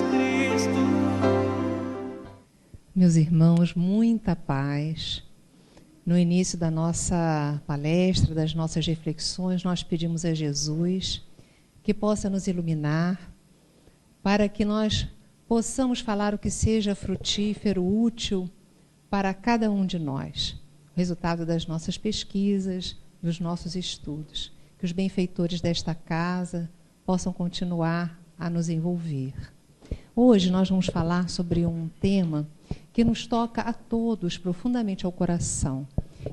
Cristo. Meus irmãos, muita paz. No início da nossa palestra, das nossas reflexões, nós pedimos a Jesus que possa nos iluminar para que nós possamos falar o que seja frutífero, útil para cada um de nós. O resultado das nossas pesquisas, dos nossos estudos. Que os benfeitores desta casa possam continuar a nos envolver. Hoje nós vamos falar sobre um tema que nos toca a todos profundamente ao coração,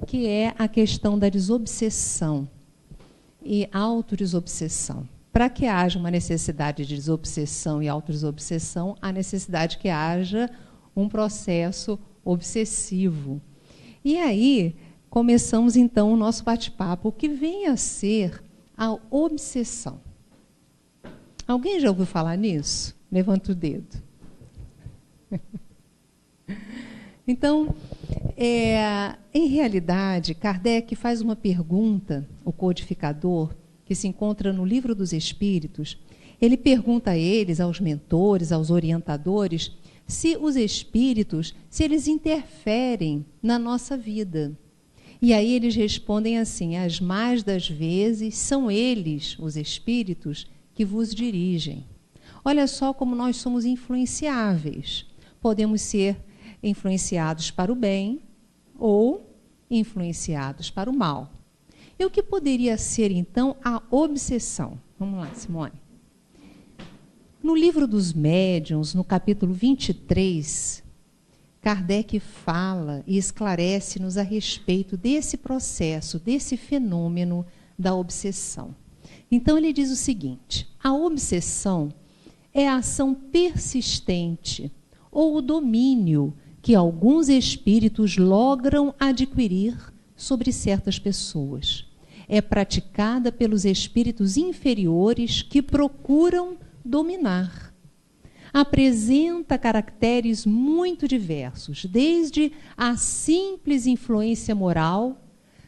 que é a questão da desobsessão e autodesobsessão. Para que haja uma necessidade de desobsessão e autodesobsessão, há necessidade que haja um processo obsessivo. E aí, começamos então o nosso bate-papo, o que vem a ser a obsessão. Alguém já ouviu falar nisso? Levanta o dedo. Então, em realidade, Kardec faz uma pergunta, o codificador, que se encontra no Livro dos Espíritos. Ele pergunta a eles, aos mentores, aos orientadores, se os espíritos, se eles interferem na nossa vida. E aí eles respondem assim: as mais das vezes são eles, os espíritos, que vos dirigem. Olha só como nós somos influenciáveis. Podemos ser influenciados para o bem ou influenciados para o mal. E o que poderia ser, então, a obsessão? Vamos lá, Simone. No Livro dos Médiuns, no capítulo 23, Kardec fala e esclarece-nos a respeito desse processo, desse fenômeno da obsessão. Então, ele diz o seguinte: a obsessão é a ação persistente ou o domínio que alguns espíritos logram adquirir sobre certas pessoas. É praticada pelos espíritos inferiores que procuram dominar. Apresenta caracteres muito diversos, desde a simples influência moral,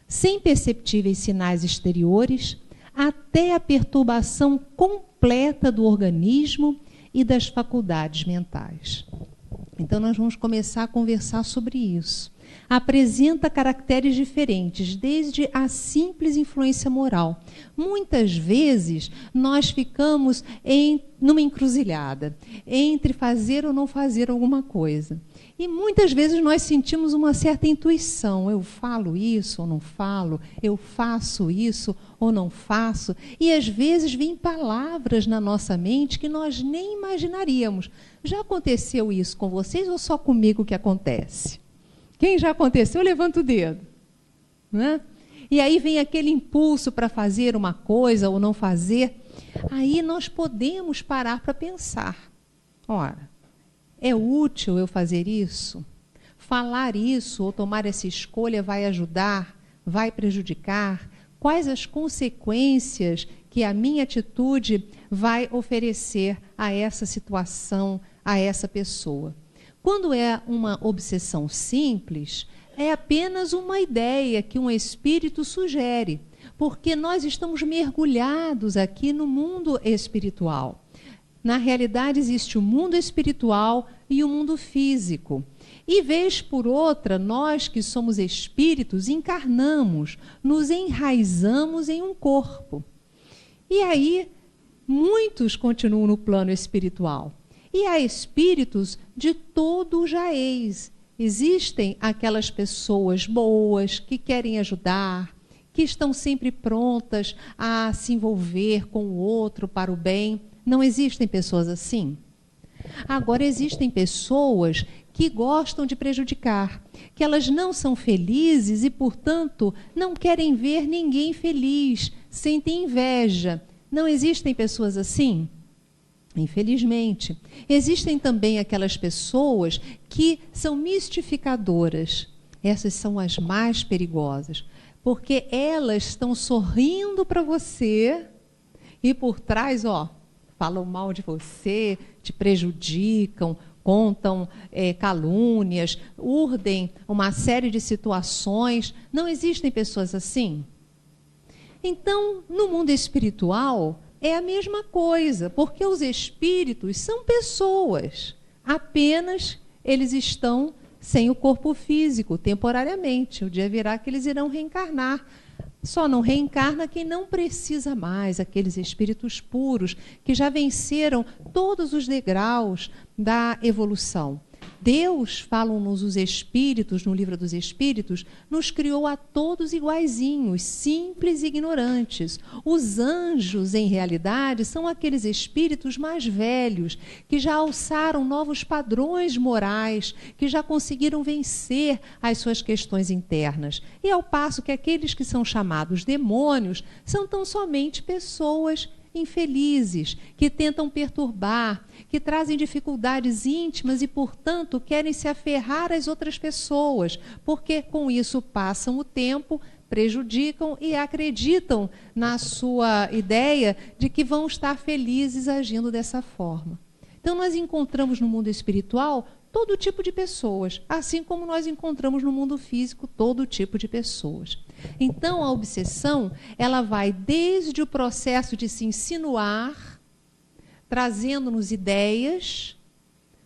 sem perceptíveis sinais exteriores, até a perturbação completa do organismo e das faculdades mentais. Então, nós vamos começar a conversar sobre isso. Apresenta caracteres diferentes, desde a simples influência moral. Muitas vezes, nós ficamos numa encruzilhada, entre fazer ou não fazer alguma coisa. E muitas vezes nós sentimos uma certa intuição. Eu falo isso ou não falo? Eu faço isso ou não faço? E às vezes vêm palavras na nossa mente que nós nem imaginaríamos. Já aconteceu isso com vocês ou só comigo que acontece? Quem já aconteceu, levanta o dedo. Né? E aí vem aquele impulso para fazer uma coisa ou não fazer. Aí nós podemos parar para pensar. Ora, é útil eu fazer isso? Falar isso ou tomar essa escolha vai ajudar? Vai prejudicar? Quais as consequências que a minha atitude vai oferecer a essa situação, a essa pessoa? Quando é uma obsessão simples, é apenas uma ideia que um espírito sugere, porque nós estamos mergulhados aqui no mundo espiritual. Na realidade, existe o mundo espiritual e o mundo físico. E, vez por outra, nós que somos espíritos, encarnamos, nos enraizamos em um corpo. E aí, muitos continuam no plano espiritual. E há espíritos de todo o jaez. Existem aquelas pessoas boas que querem ajudar, que estão sempre prontas a se envolver com o outro para o bem. Não existem pessoas assim? Agora, existem pessoas que gostam de prejudicar, que elas não são felizes e, portanto, não querem ver ninguém feliz, sentem inveja. Não existem pessoas assim? Infelizmente. Existem também aquelas pessoas que são mistificadoras. Essas são as mais perigosas, porque elas estão sorrindo para você e por trás, falam mal de você, te prejudicam, contam calúnias, urdem uma série de situações. Não existem pessoas assim? Então, no mundo espiritual, é a mesma coisa, porque os espíritos são pessoas, apenas eles estão sem o corpo físico, temporariamente. O dia virá que eles irão reencarnar. Só não reencarna quem não precisa mais, aqueles espíritos puros que já venceram todos os degraus da evolução. Deus, falam-nos os Espíritos, no Livro dos Espíritos, nos criou a todos iguaizinhos, simples e ignorantes. Os anjos, em realidade, são aqueles espíritos mais velhos, que já alçaram novos padrões morais, que já conseguiram vencer as suas questões internas. E ao passo que aqueles que são chamados demônios são tão somente pessoas infelizes, que tentam perturbar, que trazem dificuldades íntimas e, portanto, querem se aferrar às outras pessoas, porque com isso passam o tempo, prejudicam e acreditam na sua ideia de que vão estar felizes agindo dessa forma. Então, nós encontramos no mundo espiritual todo tipo de pessoas, assim como nós encontramos no mundo físico todo tipo de pessoas. Então, a obsessão, ela vai desde o processo de se insinuar, trazendo-nos ideias,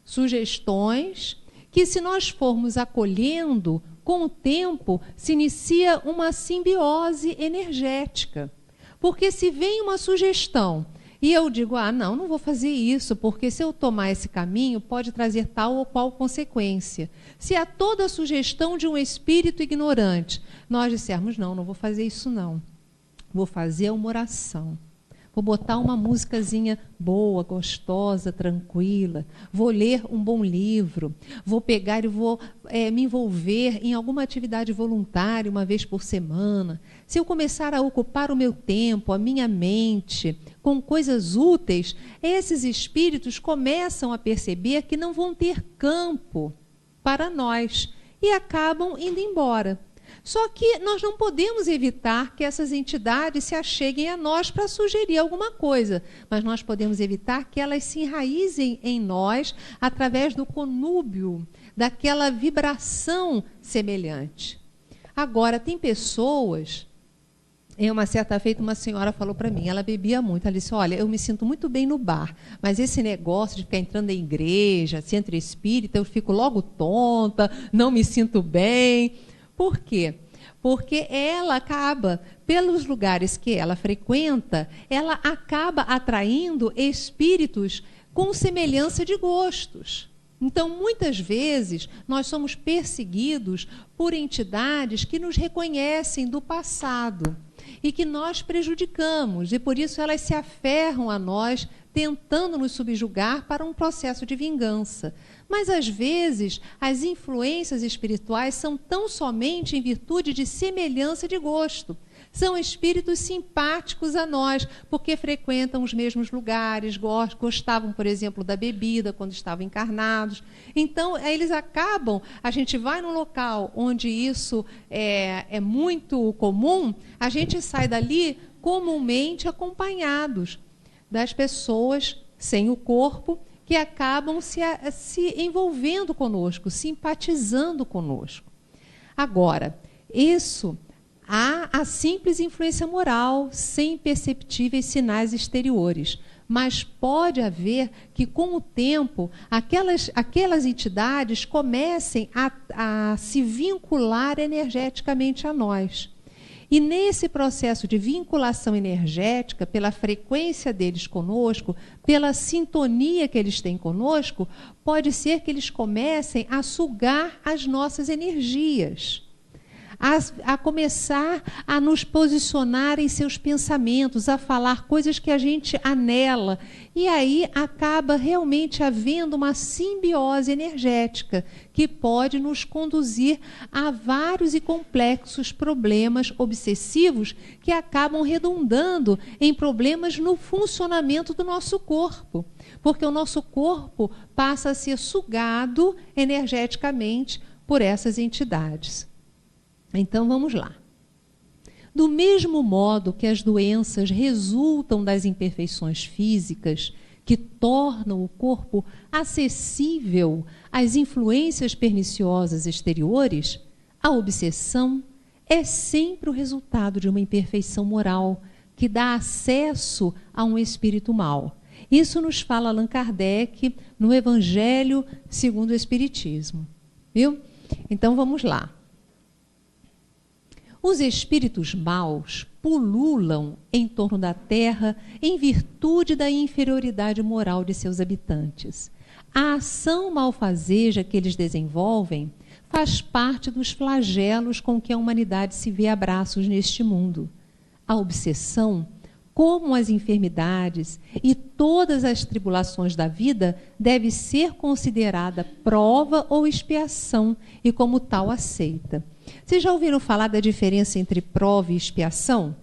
sugestões, que se nós formos acolhendo, com o tempo se inicia uma simbiose energética. Porque se vem uma sugestão e eu digo, não vou fazer isso, porque se eu tomar esse caminho pode trazer tal ou qual consequência. Se há toda a sugestão de um espírito ignorante, nós dissermos, não vou fazer isso não. Vou fazer uma oração. Vou botar uma musicazinha boa, gostosa, tranquila. Vou ler um bom livro. Vou pegar e vou me envolver em alguma atividade voluntária uma vez por semana. Se eu começar a ocupar o meu tempo, a minha mente, com coisas úteis, esses espíritos começam a perceber que não vão ter campo para nós e acabam indo embora. Só que nós não podemos evitar que essas entidades se acheguem a nós para sugerir alguma coisa, mas nós podemos evitar que elas se enraizem em nós através do conúbio, daquela vibração semelhante. Agora, tem pessoas... Uma certa feita, uma senhora falou para mim, ela bebia muito, ela disse, olha, eu me sinto muito bem no bar, mas esse negócio de ficar entrando em igreja, centro espírita, eu fico logo tonta, não me sinto bem. Por quê? Porque ela acaba, pelos lugares que ela frequenta, ela acaba atraindo espíritos com semelhança de gostos. Então, muitas vezes, nós somos perseguidos por entidades que nos reconhecem do passado e que nós prejudicamos, e por isso elas se aferram a nós, tentando nos subjugar para um processo de vingança. Mas, às vezes, as influências espirituais são tão somente em virtude de semelhança de gosto. São espíritos simpáticos a nós, porque frequentam os mesmos lugares, gostavam, por exemplo, da bebida quando estavam encarnados. Então, eles acabam, a gente vai num local onde isso é muito comum, a gente sai dali comumente acompanhados das pessoas sem o corpo, que acabam se envolvendo conosco, simpatizando conosco. Agora, isso... há a simples influência moral, sem perceptíveis sinais exteriores. Mas pode haver que, com o tempo, aquelas entidades comecem a se vincular energeticamente a nós. E nesse processo de vinculação energética, pela frequência deles conosco, pela sintonia que eles têm conosco, pode ser que eles comecem a sugar as nossas energias. A começar a nos posicionar em seus pensamentos, a falar coisas que a gente anela. E aí acaba realmente havendo uma simbiose energética que pode nos conduzir a vários e complexos problemas obsessivos que acabam redundando em problemas no funcionamento do nosso corpo. Porque o nosso corpo passa a ser sugado energeticamente por essas entidades. Então, vamos lá. Do mesmo modo que as doenças resultam das imperfeições físicas, que tornam o corpo acessível às influências perniciosas exteriores, a obsessão é sempre o resultado de uma imperfeição moral, que dá acesso a um espírito mau. Isso nos fala Allan Kardec no Evangelho segundo o Espiritismo. Viu? Então vamos lá. Os espíritos maus pululam em torno da Terra em virtude da inferioridade moral de seus habitantes. A ação malfazeja que eles desenvolvem faz parte dos flagelos com que a humanidade se vê a braços neste mundo. A obsessão, como as enfermidades e todas as tribulações da vida, deve ser considerada prova ou expiação e, como tal, aceita. Vocês já ouviram falar da diferença entre prova e expiação?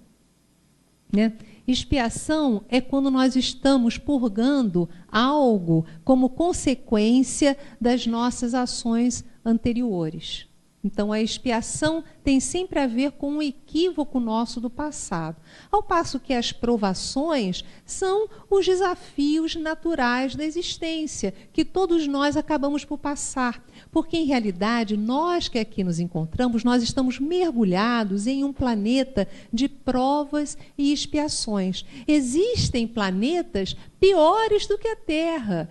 Né? Expiação é quando nós estamos purgando algo como consequência das nossas ações anteriores. Então, a expiação tem sempre a ver com um equívoco nosso do passado. Ao passo que as provações são os desafios naturais da existência, que todos nós acabamos por passar. Porque, em realidade, nós que aqui nos encontramos, nós estamos mergulhados em um planeta de provas e expiações. Existem planetas piores do que a Terra,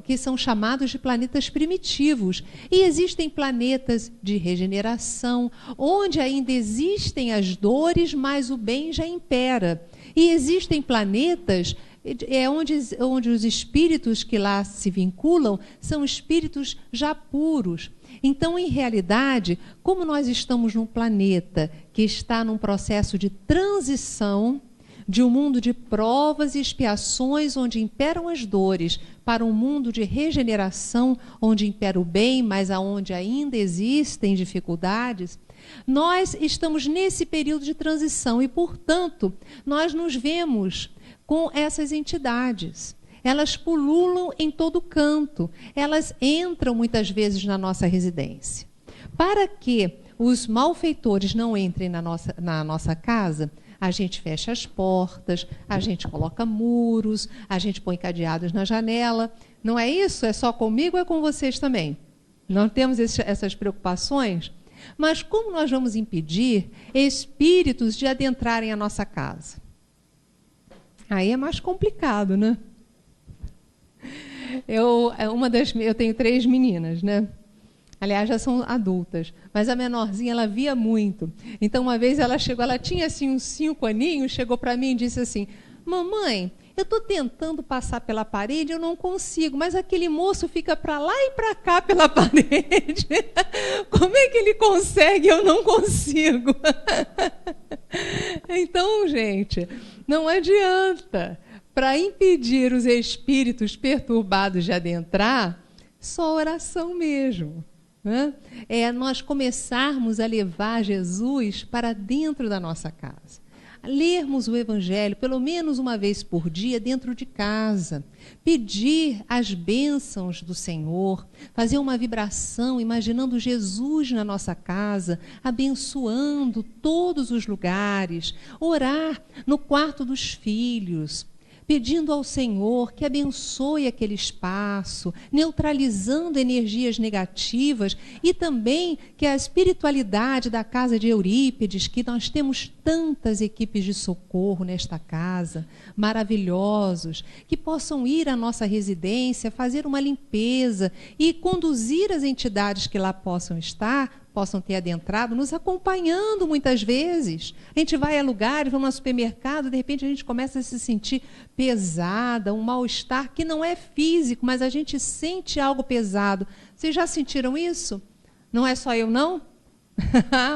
que são chamados de planetas primitivos. E existem planetas de regeneração, onde ainda existem as dores, mas o bem já impera. E existem planetas onde os espíritos que lá se vinculam são espíritos já puros. Então, em realidade, como nós estamos num planeta que está num processo de transição, de um mundo de provas e expiações, onde imperam as dores, para um mundo de regeneração, onde impera o bem, mas onde ainda existem dificuldades, nós estamos nesse período de transição e, portanto, nós nos vemos com essas entidades. Elas pululam em todo canto, elas entram muitas vezes na nossa residência. Para que os malfeitores não entrem na nossa casa, a gente fecha as portas, a gente coloca muros, a gente põe cadeados na janela. Não é isso? É só comigo ou é com vocês também? Não temos essas preocupações? Mas como nós vamos impedir espíritos de adentrarem a nossa casa? Aí é mais complicado, né? Eu tenho 3 meninas, né? Aliás, já são adultas, mas a menorzinha, ela via muito. Então, uma vez ela chegou, ela tinha assim uns 5 aninhos, chegou para mim e disse assim: mamãe, eu estou tentando passar pela parede, eu não consigo, mas aquele moço fica para lá e para cá pela parede. Como é que ele consegue? Eu não consigo. Então, gente, não adianta. Para impedir os espíritos perturbados de adentrar, só oração mesmo. É nós começarmos a levar Jesus para dentro da nossa casa. Lermos o Evangelho pelo menos uma vez por dia dentro de casa. Pedir as bênçãos do Senhor. Fazer uma vibração imaginando Jesus na nossa casa, abençoando todos os lugares. Orar no quarto dos filhos, pedindo ao Senhor que abençoe aquele espaço, neutralizando energias negativas e também que a espiritualidade da casa de Eurípides, que nós temos tantas equipes de socorro nesta casa, maravilhosos, que possam ir à nossa residência, fazer uma limpeza e conduzir as entidades que lá possam estar, possam ter adentrado, nos acompanhando muitas vezes. A gente vai a lugares, vamos ao supermercado, de repente a gente começa a se sentir pesada, um mal-estar que não é físico, mas a gente sente algo pesado. Vocês já sentiram isso? Não é só eu, não?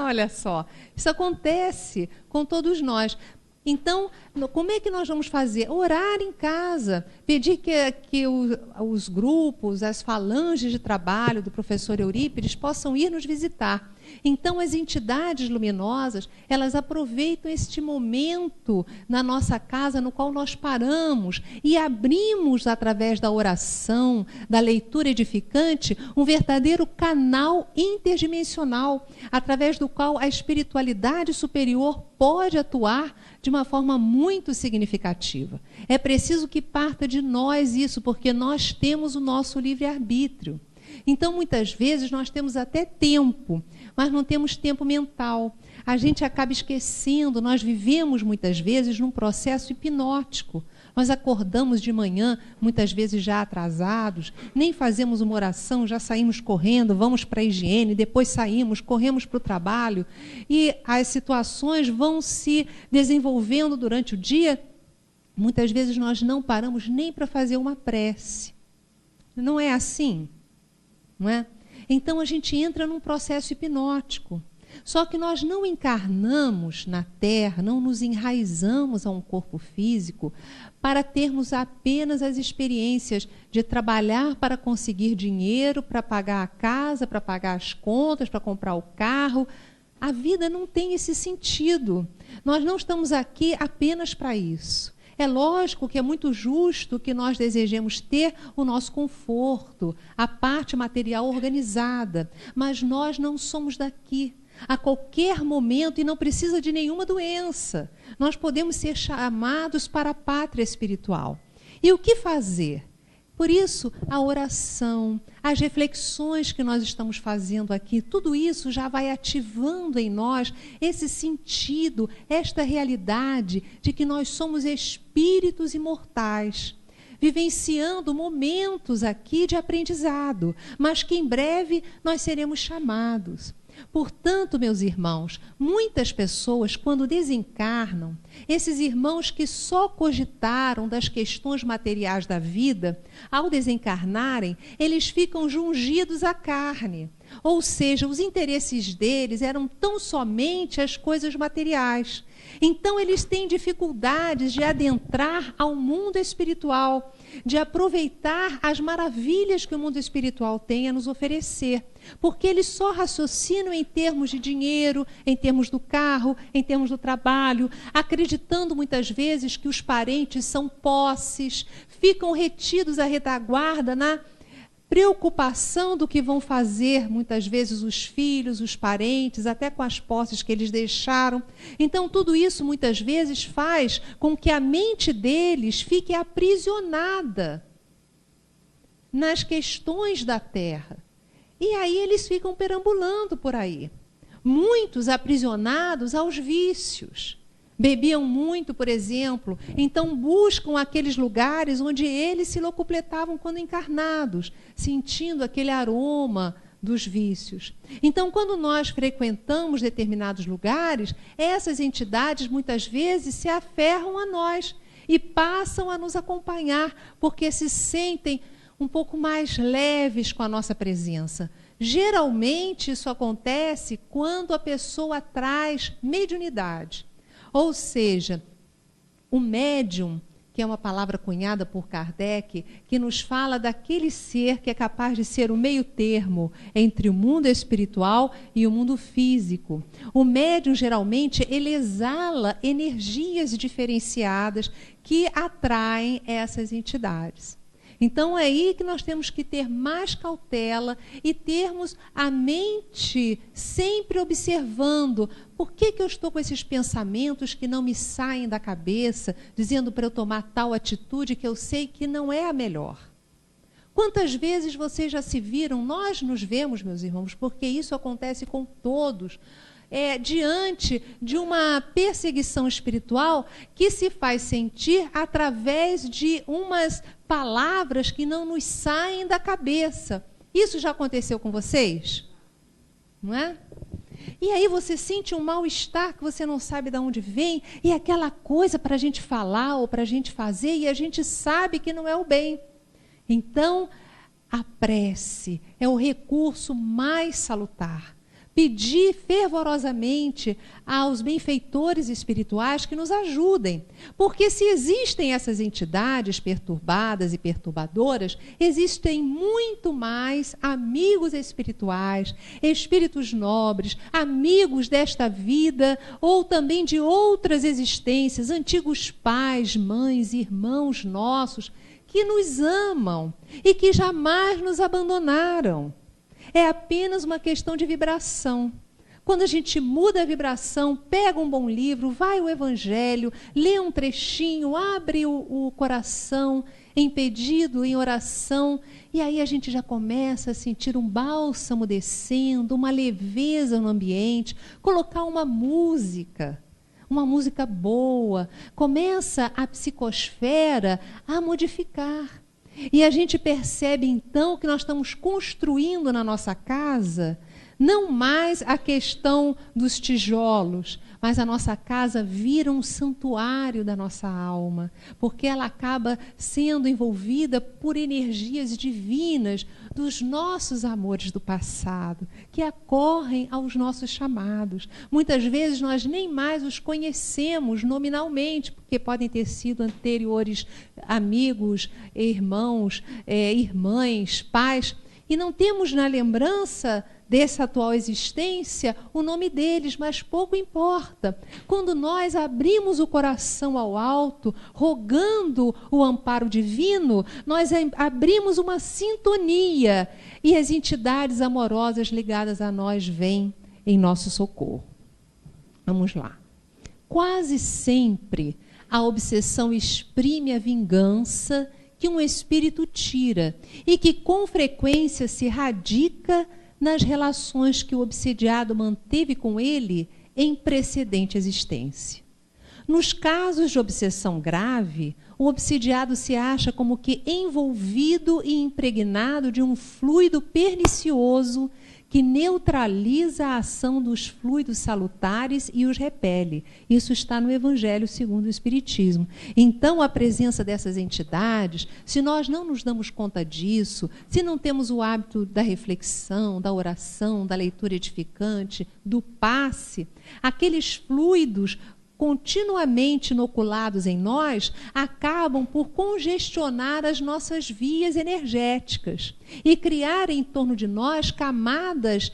Olha só, isso acontece com todos nós. Então, como é que nós vamos fazer? Orar em casa, pedir que os grupos, as falanges de trabalho do professor Eurípides possam ir nos visitar. Então, as entidades luminosas, elas aproveitam este momento na nossa casa no qual nós paramos e abrimos, através da oração, da leitura edificante, um verdadeiro canal interdimensional, através do qual a espiritualidade superior pode atuar de uma forma muito significativa. É preciso que parta de nós isso, porque nós temos o nosso livre-arbítrio. Então, muitas vezes, nós temos até tempo, mas não temos tempo mental. A gente acaba esquecendo, nós vivemos muitas vezes num processo hipnótico. Nós acordamos de manhã, muitas vezes já atrasados, nem fazemos uma oração, já saímos correndo, vamos para a higiene, depois saímos, corremos para o trabalho, e as situações vão se desenvolvendo durante o dia. Muitas vezes nós não paramos nem para fazer uma prece. Não é assim? Não é? Então a gente entra num processo hipnótico. Só que nós não encarnamos na Terra, não nos enraizamos a um corpo físico para termos apenas as experiências de trabalhar para conseguir dinheiro, para pagar a casa, para pagar as contas, para comprar o carro. A vida não tem esse sentido. Nós não estamos aqui apenas para isso. É lógico que é muito justo que nós desejemos ter o nosso conforto, a parte material organizada, mas nós não somos daqui. A qualquer momento, e não precisa de nenhuma doença, nós podemos ser chamados para a pátria espiritual. E o que fazer? Por isso, a oração, as reflexões que nós estamos fazendo aqui, tudo isso já vai ativando em nós esse sentido, esta realidade de que nós somos espíritos imortais, vivenciando momentos aqui de aprendizado, mas que em breve nós seremos chamados. Portanto, meus irmãos, muitas pessoas, quando desencarnam, esses irmãos que só cogitaram das questões materiais da vida, ao desencarnarem, eles ficam jungidos à carne. Ou seja, os interesses deles eram tão somente as coisas materiais. Então, eles têm dificuldades de adentrar ao mundo espiritual, de aproveitar as maravilhas que o mundo espiritual tem a nos oferecer. Porque eles só raciocinam em termos de dinheiro, em termos do carro, em termos do trabalho, acreditando muitas vezes que os parentes são posses, ficam retidos à retaguarda na preocupação do que vão fazer, muitas vezes, os filhos, os parentes, até com as posses que eles deixaram. Então, tudo isso, muitas vezes, faz com que a mente deles fique aprisionada nas questões da terra. E aí eles ficam perambulando por aí. Muitos aprisionados aos vícios. Bebiam muito, por exemplo, então buscam aqueles lugares onde eles se locupletavam quando encarnados, sentindo aquele aroma dos vícios. Então, quando nós frequentamos determinados lugares, essas entidades muitas vezes se aferram a nós e passam a nos acompanhar, porque se sentem um pouco mais leves com a nossa presença. Geralmente, isso acontece quando a pessoa traz mediunidade. Ou seja, o médium, que é uma palavra cunhada por Kardec, que nos fala daquele ser que é capaz de ser o meio termo entre o mundo espiritual e o mundo físico. O médium, geralmente, ele exala energias diferenciadas que atraem essas entidades. Então, é aí que nós temos que ter mais cautela e termos a mente sempre observando por que eu estou com esses pensamentos que não me saem da cabeça, dizendo para eu tomar tal atitude que eu sei que não é a melhor. Quantas vezes vocês já se viram, nós nos vemos, meus irmãos, porque isso acontece com todos, diante de uma perseguição espiritual que se faz sentir através de umas palavras que não nos saem da cabeça. Isso já aconteceu com vocês? Não é? E aí você sente um mal-estar que você não sabe de onde vem, e aquela coisa para a gente falar ou para a gente fazer, e a gente sabe que não é o bem. Então, a prece é o recurso mais salutar. Pedir fervorosamente aos benfeitores espirituais que nos ajudem. Porque se existem essas entidades perturbadas e perturbadoras, existem muito mais amigos espirituais, espíritos nobres, amigos desta vida ou também de outras existências, antigos pais, mães, irmãos nossos, que nos amam e que jamais nos abandonaram. É apenas uma questão de vibração. Quando a gente muda a vibração, pega um bom livro, vai ao Evangelho, lê um trechinho, abre o coração, em pedido, em oração, e aí a gente já começa a sentir um bálsamo descendo, uma leveza no ambiente, colocar uma música boa, começa a psicosfera a modificar. E a gente percebe então que nós estamos construindo na nossa casa não mais a questão dos tijolos, mas a nossa casa vira um santuário da nossa alma, porque ela acaba sendo envolvida por energias divinas dos nossos amores do passado, que acorrem aos nossos chamados. Muitas vezes nós nem mais os conhecemos nominalmente, porque podem ter sido anteriores amigos, irmãos, irmãs, pais, e não temos na lembrança dessa atual existência o nome deles, mas pouco importa. Quando nós abrimos o coração ao alto, rogando o amparo divino, nós abrimos uma sintonia e as entidades amorosas ligadas a nós vêm em nosso socorro. Vamos lá. Quase sempre a obsessão exprime a vingança que um espírito tira e que com frequência se radica nas relações que o obsediado manteve com ele em precedente existência. Nos casos de obsessão grave, o obsediado se acha como que envolvido e impregnado de um fluido pernicioso que neutraliza a ação dos fluidos salutares e os repele. Isso está no Evangelho segundo o Espiritismo. Então, a presença dessas entidades, se nós não nos damos conta disso, se não temos o hábito da reflexão, da oração, da leitura edificante, do passe, aqueles fluidos continuamente inoculados em nós, acabam por congestionar as nossas vias energéticas e criar em torno de nós camadas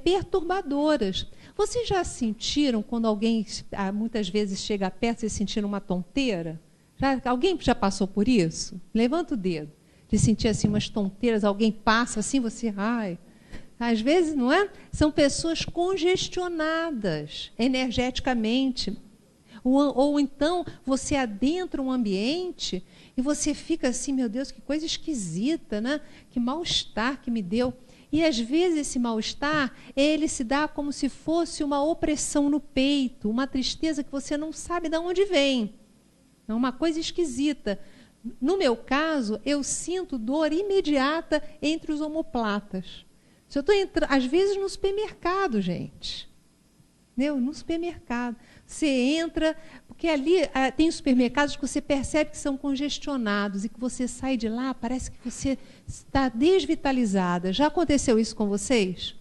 perturbadoras. Vocês já sentiram, quando alguém muitas vezes chega perto, vocês sentiram uma tonteira? Alguém já passou por isso? Levanta o dedo. De sentir assim umas tonteiras, alguém passa assim, você... Ai. Às vezes, não é? São pessoas congestionadas energeticamente. Ou então você adentra um ambiente e você fica assim, meu Deus, que coisa esquisita, né? Que mal-estar que me deu. E às vezes esse mal-estar, ele se dá como se fosse uma opressão no peito, uma tristeza que você não sabe de onde vem. É uma coisa esquisita. No meu caso, eu sinto dor imediata entre os omoplatas. Se eu estou às vezes no supermercado, gente. No supermercado. Você entra, porque ali tem supermercados que você percebe que são congestionados e que você sai de lá, parece que você está desvitalizada. Já aconteceu isso com vocês?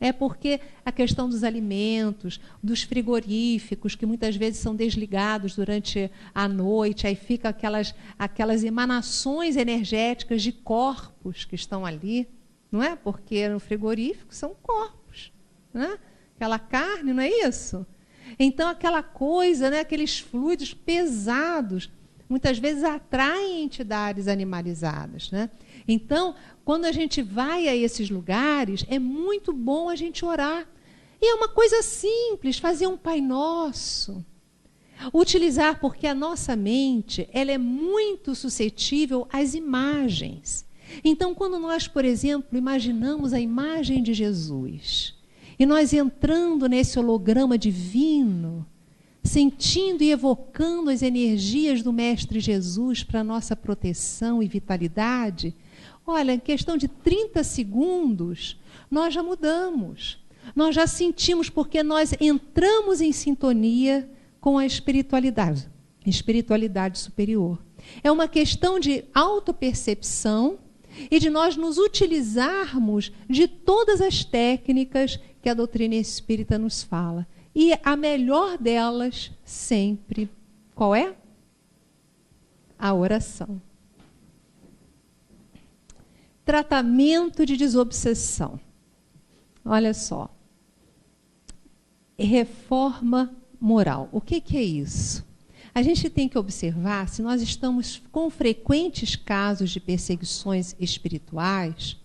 É porque a questão dos alimentos, dos frigoríficos, que muitas vezes são desligados durante a noite, aí fica aquelas emanações energéticas de corpos que estão ali, não é? Porque no frigorífico são corpos, né? Aquela carne, não é isso? Então, aquela coisa, né, aqueles fluidos pesados, muitas vezes atraem entidades animalizadas, né? Então, quando a gente vai a esses lugares, é muito bom a gente orar. E é uma coisa simples, fazer um Pai Nosso. Utilizar, porque a nossa mente ela é muito suscetível às imagens. Então, quando nós, por exemplo, imaginamos a imagem de Jesus, e nós entrando nesse holograma divino, sentindo e evocando as energias do Mestre Jesus para a nossa proteção e vitalidade, olha, em questão de 30 segundos, nós já mudamos. Nós já sentimos, porque nós entramos em sintonia com a espiritualidade superior. É uma questão de autopercepção e de nós nos utilizarmos de todas as técnicas que a doutrina espírita nos fala. E a melhor delas, sempre, qual é? A oração. Tratamento de desobsessão. Olha só. Reforma moral. O que é isso? A gente tem que observar, se nós estamos com frequentes casos de perseguições espirituais,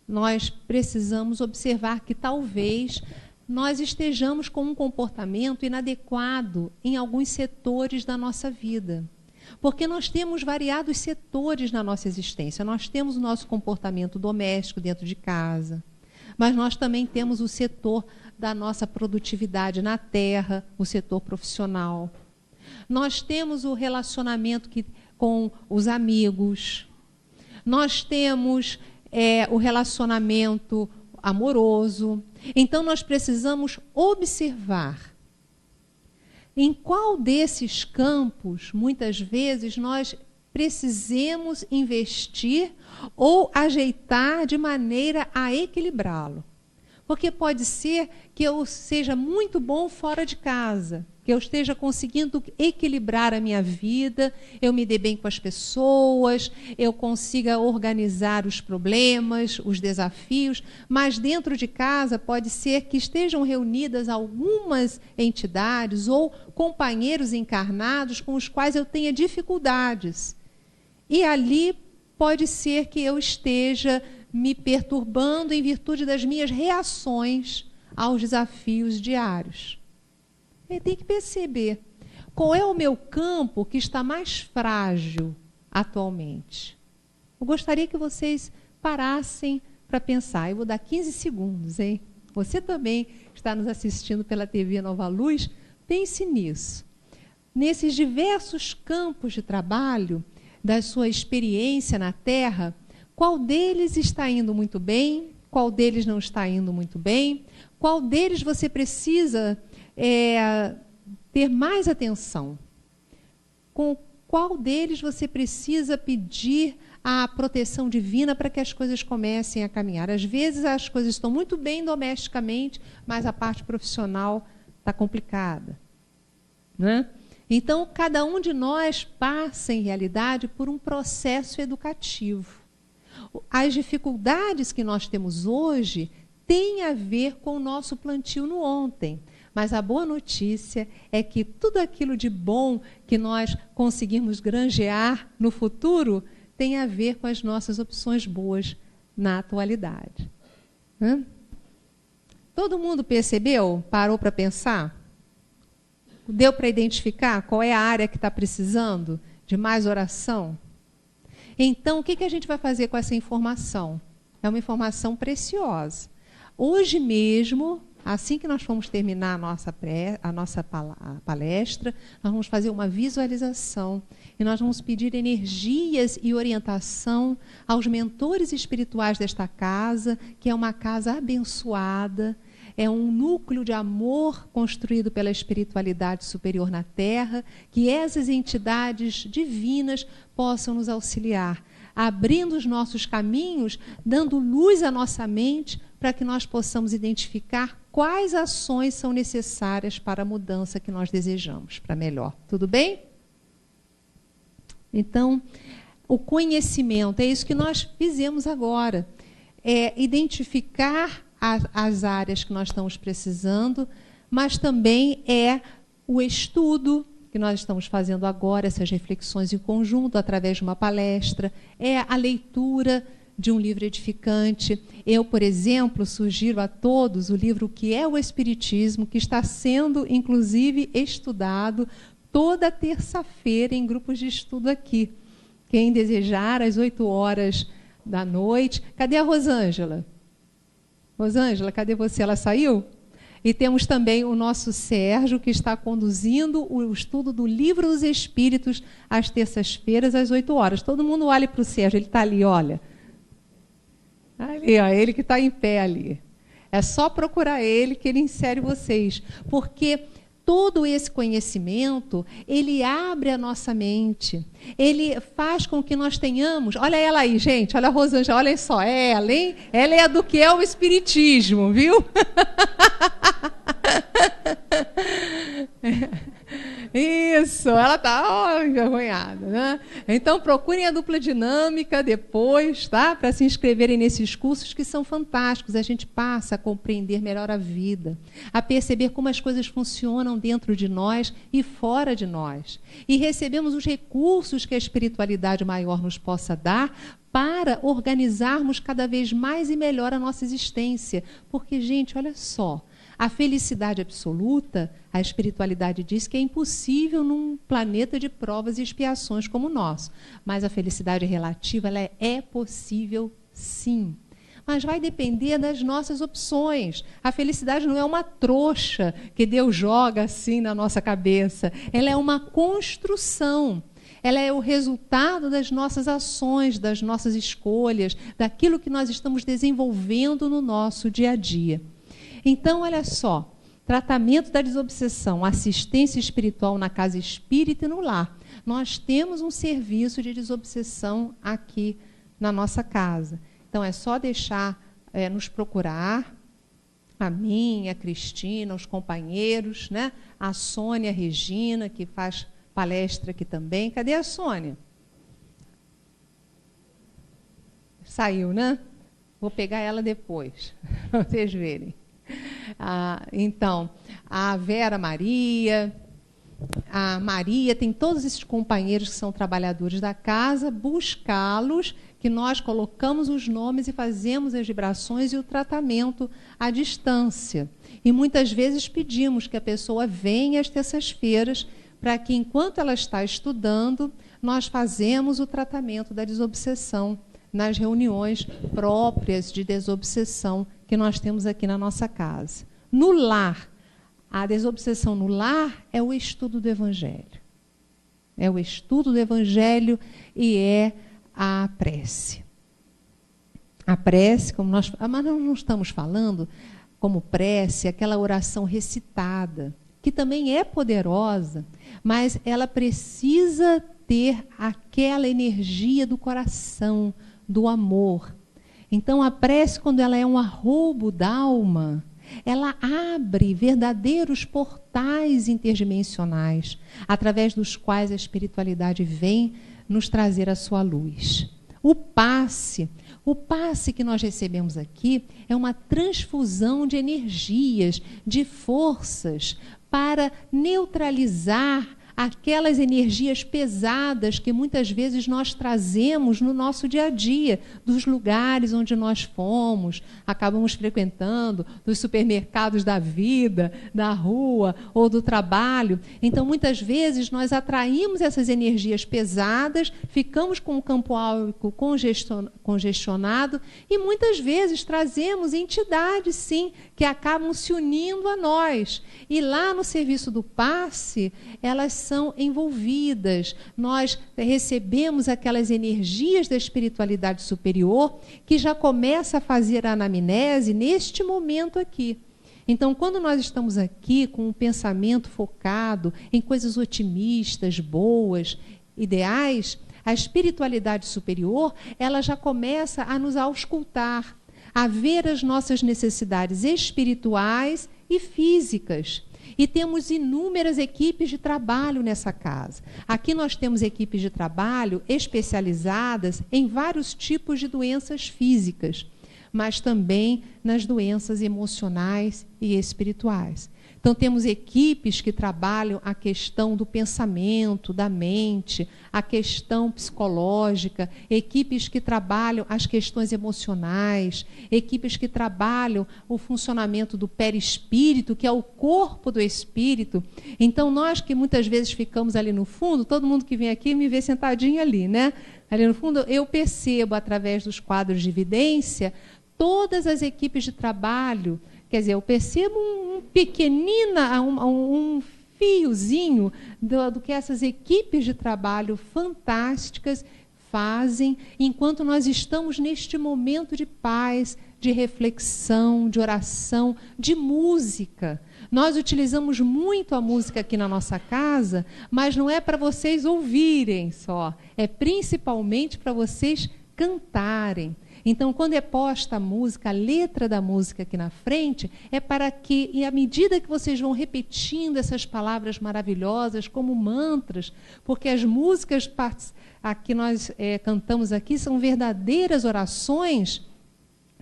nós precisamos observar que talvez nós estejamos com um comportamento inadequado em alguns setores da nossa vida. Porque nós temos variados setores na nossa existência. Nós temos o nosso comportamento doméstico dentro de casa, mas nós também temos o setor da nossa produtividade na terra, o setor profissional. Nós temos o relacionamento com os amigos. Nós temos o relacionamento amoroso. Então, nós precisamos observar em qual desses campos, muitas vezes, nós precisemos investir ou ajeitar de maneira a equilibrá-lo. Porque pode ser que eu seja muito bom fora de casa, que eu esteja conseguindo equilibrar a minha vida, eu me dê bem com as pessoas, eu consiga organizar os problemas, os desafios, mas dentro de casa pode ser que estejam reunidas algumas entidades ou companheiros encarnados com os quais eu tenha dificuldades. E ali pode ser que eu esteja me perturbando em virtude das minhas reações aos desafios diários. Eu tenho que perceber qual é o meu campo que está mais frágil atualmente. Eu gostaria que vocês parassem para pensar. Eu vou dar 15 segundos, hein? Você também está nos assistindo pela TV Nova Luz, pense nisso. Nesses diversos campos de trabalho, da sua experiência na Terra, qual deles está indo muito bem? Qual deles não está indo muito bem? Qual deles você precisa ter mais atenção? Com qual deles você precisa pedir a proteção divina para que as coisas comecem a caminhar? Às vezes as coisas estão muito bem domesticamente, mas a parte profissional está complicada, né? Então, cada um de nós passa, em realidade, por um processo educativo. As dificuldades que nós temos hoje têm a ver com o nosso plantio no ontem. Mas a boa notícia é que tudo aquilo de bom que nós conseguirmos granjear no futuro tem a ver com as nossas opções boas na atualidade. Todo mundo percebeu? Parou para pensar? Deu para identificar qual é a área que está precisando de mais oração? Então, o que a gente vai fazer com essa informação? É uma informação preciosa. Hoje mesmo, assim que nós formos terminar a nossa palestra, nós vamos fazer uma visualização e nós vamos pedir energias e orientação aos mentores espirituais desta casa, que é uma casa abençoada, é um núcleo de amor construído pela espiritualidade superior na Terra, que essas entidades divinas possam nos auxiliar, abrindo os nossos caminhos, dando luz à nossa mente, para que nós possamos identificar quais ações são necessárias para a mudança que nós desejamos, para melhor. Tudo bem? Então, o conhecimento, é isso que nós fizemos agora, é identificar as áreas que nós estamos precisando, mas também é o estudo que nós estamos fazendo agora, essas reflexões em conjunto, através de uma palestra, é a leitura de um livro edificante. Eu, por exemplo, sugiro a todos o livro Que é o Espiritismo, que está sendo, inclusive, estudado toda terça-feira em grupos de estudo aqui. Quem desejar, às 8h da noite. Cadê a Rosângela? Rosângela, cadê você? Ela saiu? E temos também o nosso Sérgio, que está conduzindo o estudo do Livro dos Espíritos às terças-feiras, às 8h. Todo mundo olha para o Sérgio, ele está ali, olha. Ali, ó, ele que está em pé ali. É só procurar ele que ele insere vocês. Porque todo esse conhecimento, ele abre a nossa mente. Ele faz com que nós tenhamos... Olha ela aí, gente. Olha a Rosângela, olha só. É ela, hein? Ela é do que é o Espiritismo, viu? Isso, ela está envergonhada, né? Então, procurem a dupla dinâmica depois, tá? Para se inscreverem nesses cursos que são fantásticos. A gente passa a compreender melhor a vida, a perceber como as coisas funcionam dentro de nós e fora de nós. E recebemos os recursos que a espiritualidade maior nos possa dar para organizarmos cada vez mais e melhor a nossa existência. Porque, gente, olha só, A felicidade absoluta, a espiritualidade diz que é impossível num planeta de provas e expiações como o nosso. Mas a felicidade relativa, ela é possível sim. Mas vai depender das nossas opções. A felicidade não é uma trouxa que Deus joga assim na nossa cabeça. Ela é uma construção. Ela é o resultado das nossas ações, das nossas escolhas, daquilo que nós estamos desenvolvendo no nosso dia a dia. Então, olha só, tratamento da desobsessão, assistência espiritual na casa espírita e no lar. Nós temos um serviço de desobsessão aqui na nossa casa. Então, é só deixar nos procurar, a mim, a Cristina, os companheiros, né? A Sônia, a Regina, que faz palestra aqui também. Cadê a Sônia? Saiu, né? Vou pegar ela depois, para vocês verem. Então, a Vera Maria, a Maria, tem todos esses companheiros que são trabalhadores da casa, buscá-los, que nós colocamos os nomes e fazemos as vibrações e o tratamento à distância. E muitas vezes pedimos que a pessoa venha às terças-feiras, para que, enquanto ela está estudando, nós fazemos o tratamento da desobsessão nas reuniões próprias de desobsessão que nós temos aqui na nossa casa. No lar, a desobsessão no lar é o estudo do Evangelho. É o estudo do Evangelho e é a prece. A prece, como nós... Mas nós não estamos falando como prece, aquela oração recitada, que também é poderosa, mas ela precisa ter aquela energia do coração, do amor. Então, a prece, quando ela é um arroubo da alma, ela abre verdadeiros portais interdimensionais, através dos quais a espiritualidade vem nos trazer a sua luz. O passe que nós recebemos aqui é uma transfusão de energias, de forças, para neutralizar aquelas energias pesadas que muitas vezes nós trazemos no nosso dia a dia, dos lugares onde nós fomos, acabamos frequentando, dos supermercados da vida, da rua ou do trabalho. Então, muitas vezes, nós atraímos essas energias pesadas, ficamos com o campo áurico congestionado e muitas vezes trazemos entidades, sim, que acabam se unindo a nós. E lá no serviço do passe, elas são envolvidas. Nós recebemos aquelas energias da espiritualidade superior que já começa a fazer a anamnese neste momento aqui. Então, quando nós estamos aqui com um pensamento focado em coisas otimistas, boas, ideais, a espiritualidade superior, ela já começa a nos auscultar, a ver as nossas necessidades espirituais e físicas. E temos inúmeras equipes de trabalho nessa casa. Aqui nós temos equipes de trabalho especializadas em vários tipos de doenças físicas, mas também nas doenças emocionais e espirituais. Então, temos equipes que trabalham a questão do pensamento, da mente, a questão psicológica, equipes que trabalham as questões emocionais, equipes que trabalham o funcionamento do perispírito, que é o corpo do espírito. Então, nós que muitas vezes ficamos ali no fundo, todo mundo que vem aqui me vê sentadinho ali, né? Ali no fundo, eu percebo, através dos quadros de evidência, todas as equipes de trabalho. Quer dizer, eu percebo um fiozinho do que essas equipes de trabalho fantásticas fazem enquanto nós estamos neste momento de paz, de reflexão, de oração, de música. Nós utilizamos muito a música aqui na nossa casa, mas não é para vocês ouvirem só, é principalmente para vocês cantarem. Então, quando é posta a música, a letra da música aqui na frente, é para que, e à medida que vocês vão repetindo essas palavras maravilhosas como mantras, porque as músicas que nós cantamos aqui são verdadeiras orações,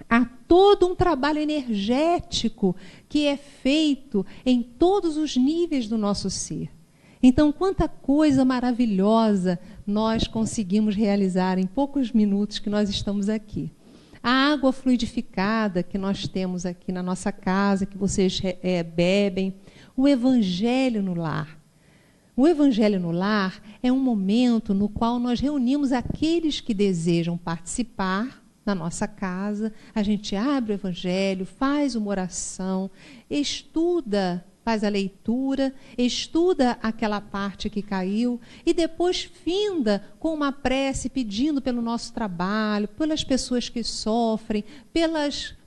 há todo um trabalho energético que é feito em todos os níveis do nosso ser. Então, quanta coisa maravilhosa nós conseguimos realizar em poucos minutos que nós estamos aqui. a água fluidificada que nós temos aqui na nossa casa, que vocês bebem, o Evangelho no lar. O Evangelho no lar é um momento no qual nós reunimos aqueles que desejam participar na nossa casa, a gente abre o Evangelho, faz uma oração, estuda, faz a leitura, estuda aquela parte que caiu e depois finda com uma prece pedindo pelo nosso trabalho, pelas pessoas que sofrem,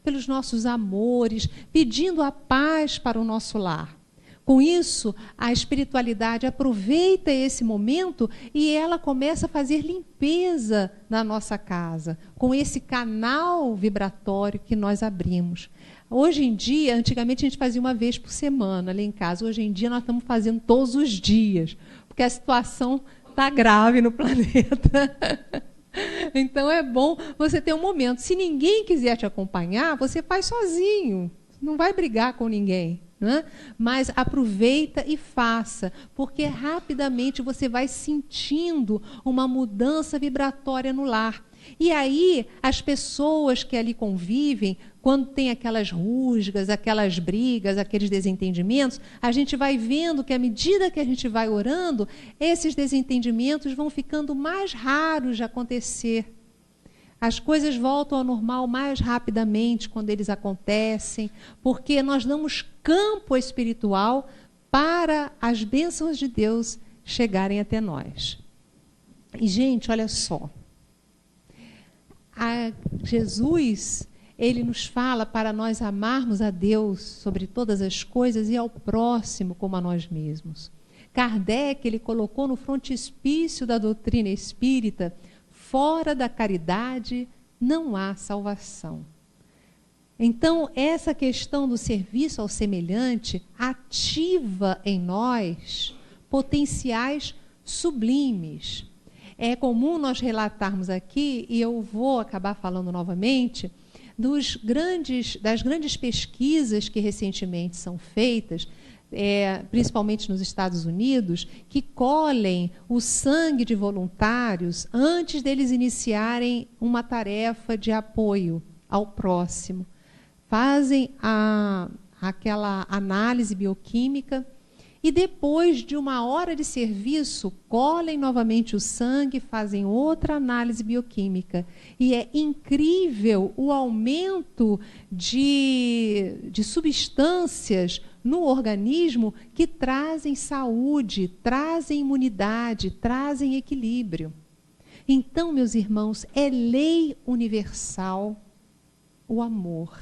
pelos nossos amores, pedindo a paz para o nosso lar. Com isso, a espiritualidade aproveita esse momento e ela começa a fazer limpeza na nossa casa, com esse canal vibratório que nós abrimos. Hoje em dia, antigamente a gente fazia uma vez por semana lá em casa. Hoje em dia nós estamos fazendo todos os dias, porque a situação está grave no planeta. Então é bom você ter um momento. Se ninguém quiser te acompanhar, você faz sozinho. Não vai brigar com ninguém. Né? Mas aproveita e faça, porque rapidamente você vai sentindo uma mudança vibratória no lar. E aí, as pessoas que ali convivem, quando tem aquelas rusgas, aquelas brigas, aqueles desentendimentos, a gente vai vendo que, à medida que a gente vai orando, esses desentendimentos vão ficando mais raros de acontecer. As coisas voltam ao normal mais rapidamente quando eles acontecem, porque nós damos campo espiritual para as bênçãos de Deus chegarem até nós. E, gente, olha só. Jesus, ele nos fala para nós amarmos a Deus sobre todas as coisas e ao próximo como a nós mesmos. Kardec, ele colocou no frontispício da doutrina espírita: fora da caridade não há salvação. Então, essa questão do serviço ao semelhante ativa em nós potenciais sublimes. É comum nós relatarmos aqui, e eu vou acabar falando novamente, das grandes pesquisas que recentemente são feitas, principalmente nos Estados Unidos, que colhem o sangue de voluntários antes deles iniciarem uma tarefa de apoio ao próximo. Fazem aquela análise bioquímica e depois de 1 hora de serviço, colhem novamente o sangue, fazem outra análise bioquímica. E é incrível o aumento de substâncias no organismo que trazem saúde, trazem imunidade, trazem equilíbrio. Então, meus irmãos, é lei universal o amor.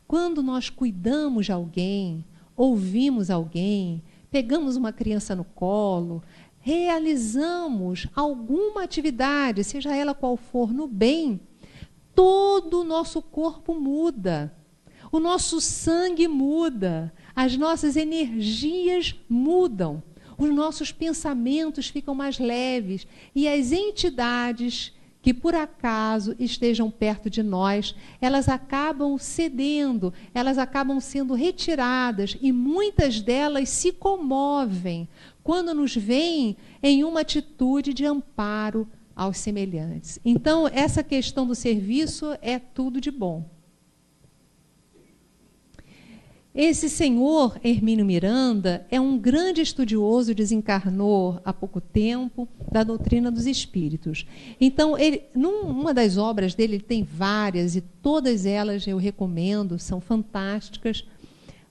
Quando nós cuidamos de alguém, ouvimos alguém, pegamos uma criança no colo, realizamos alguma atividade, seja ela qual for, no bem, todo o nosso corpo muda, o nosso sangue muda, as nossas energias mudam, os nossos pensamentos ficam mais leves e as entidades que por acaso estejam perto de nós, elas acabam cedendo, elas acabam sendo retiradas e muitas delas se comovem quando nos veem em uma atitude de amparo aos semelhantes. Então, essa questão do serviço é tudo de bom. Esse senhor, Hermínio Miranda, é um grande estudioso, desencarnou há pouco tempo, da doutrina dos espíritos. Então, numa das obras dele, ele tem várias, e todas elas eu recomendo, são fantásticas.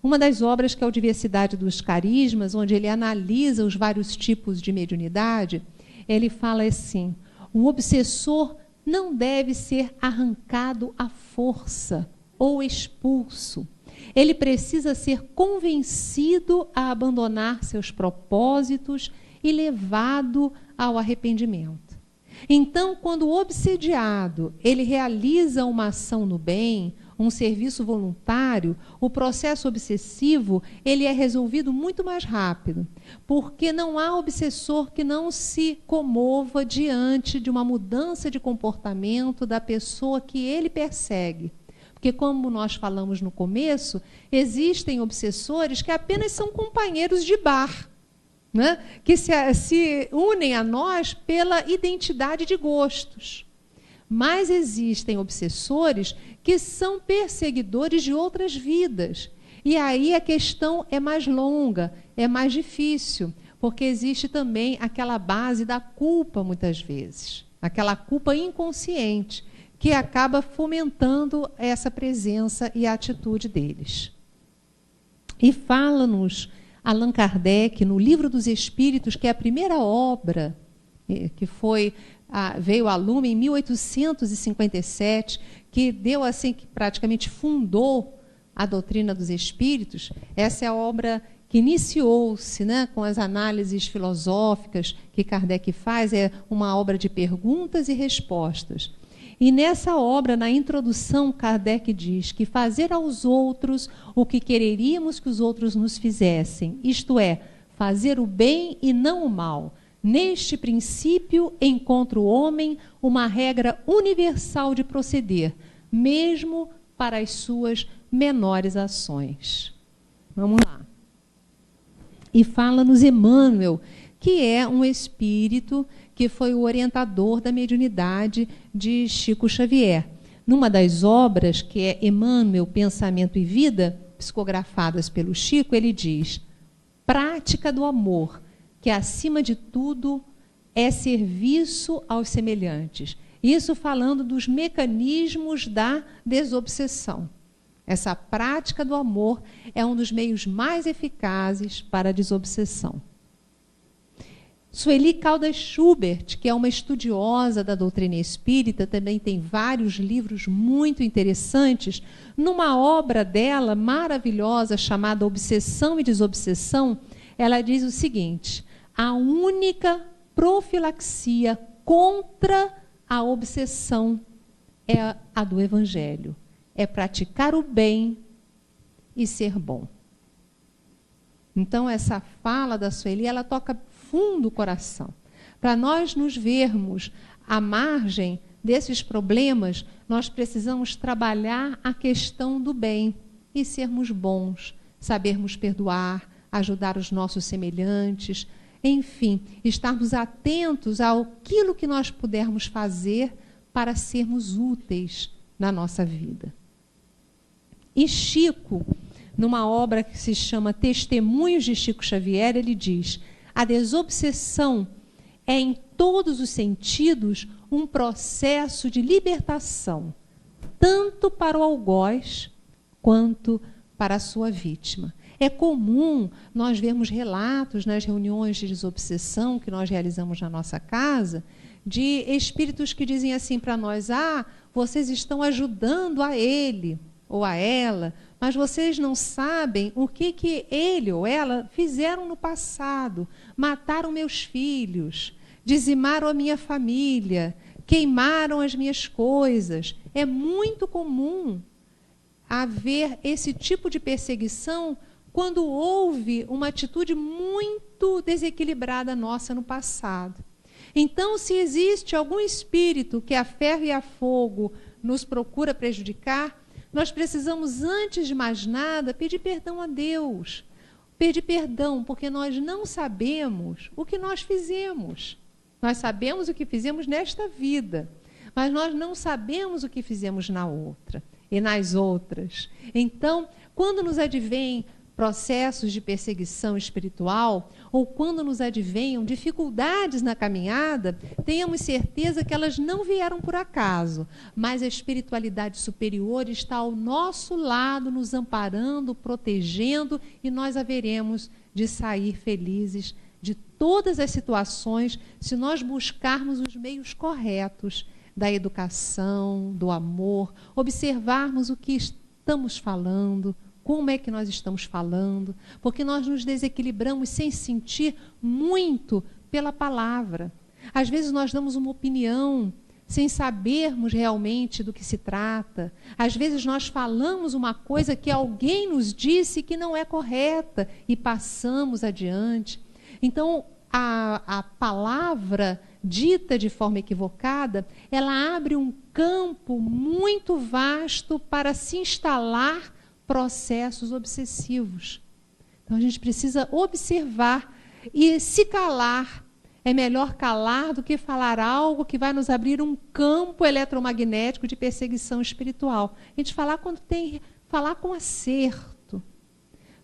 Uma das obras, que é o Diversidade dos Carismas, onde ele analisa os vários tipos de mediunidade, ele fala assim: o obsessor não deve ser arrancado à força ou expulso. Ele precisa ser convencido a abandonar seus propósitos e levado ao arrependimento. Então, quando o obsediado ele realiza uma ação no bem, um serviço voluntário, o processo obsessivo ele é resolvido muito mais rápido, porque não há obsessor que não se comova diante de uma mudança de comportamento da pessoa que ele persegue. Porque, como nós falamos no começo, existem obsessores que apenas são companheiros de bar, né? Que se unem a nós pela identidade de gostos. mas existem obsessores que são perseguidores de outras vidas. E aí a questão é mais longa, é mais difícil, porque existe também aquela base da culpa, muitas vezes, aquela culpa inconsciente, que acaba fomentando essa presença e a atitude deles. E fala-nos Allan Kardec, no Livro dos Espíritos, que é a primeira obra que veio a lume em 1857, que deu assim, que praticamente fundou a doutrina dos espíritos. Essa é a obra que iniciou-se, né, com as análises filosóficas que Kardec faz, é uma obra de perguntas e respostas. E nessa obra, na introdução, Kardec diz que fazer aos outros o que quereríamos que os outros nos fizessem, isto é, fazer o bem e não o mal. Neste princípio encontra o homem uma regra universal de proceder, mesmo para as suas menores ações. Vamos lá. E fala-nos Emmanuel, que é um espírito que foi o orientador da mediunidade de Chico Xavier. Numa das obras, que é Emmanuel, Pensamento e Vida, psicografadas pelo Chico, ele diz: prática do amor, que acima de tudo é serviço aos semelhantes. Isso falando dos mecanismos da desobsessão. Essa prática do amor é um dos meios mais eficazes para a desobsessão. Sueli Caldas Schubert, que é uma estudiosa da doutrina espírita, também tem vários livros muito interessantes. Numa obra dela maravilhosa chamada Obsessão e Desobsessão, ela diz o seguinte: a única profilaxia contra a obsessão é a do Evangelho. É praticar o bem e ser bom. Então, essa fala da Sueli, ela toca fundo o coração. Para nós nos vermos à margem desses problemas, nós precisamos trabalhar a questão do bem e sermos bons, sabermos perdoar, ajudar os nossos semelhantes, enfim, estarmos atentos àquilo que nós pudermos fazer para sermos úteis na nossa vida. E Chico, numa obra que se chama Testemunhos de Chico Xavier, ele diz: a desobsessão é, em todos os sentidos, um processo de libertação, tanto para o algoz quanto para a sua vítima. É comum nós vermos relatos nas reuniões de desobsessão que nós realizamos na nossa casa, de espíritos que dizem assim para nós: ah, vocês estão ajudando a ele ou a ela, mas vocês não sabem o que ele ou ela fizeram no passado. Mataram meus filhos, dizimaram a minha família, queimaram as minhas coisas. É muito comum haver esse tipo de perseguição quando houve uma atitude muito desequilibrada nossa no passado. Então, se existe algum espírito que a ferro e a fogo nos procura prejudicar, nós precisamos, antes de mais nada, pedir perdão a Deus. Pedir perdão, porque nós não sabemos o que nós fizemos. Nós sabemos o que fizemos nesta vida, mas nós não sabemos o que fizemos na outra e nas outras. Então, quando nos advém processos de perseguição espiritual, ou quando nos advenham dificuldades na caminhada, tenhamos certeza que elas não vieram por acaso, mas a espiritualidade superior está ao nosso lado, nos amparando, protegendo, e nós haveremos de sair felizes de todas as situações se nós buscarmos os meios corretos da educação, do amor, observarmos o que estamos falando, como é que nós estamos falando, porque nós nos desequilibramos sem sentir muito pela palavra. Às vezes nós damos uma opinião sem sabermos realmente do que se trata. Às vezes nós falamos uma coisa que alguém nos disse que não é correta e passamos adiante. Então, a palavra dita de forma equivocada, ela abre um campo muito vasto para se instalar processos obsessivos. Então, a gente precisa observar e se calar. é melhor calar do que falar algo que vai nos abrir um campo eletromagnético de perseguição espiritual. A gente falar quando tem, falar com acerto,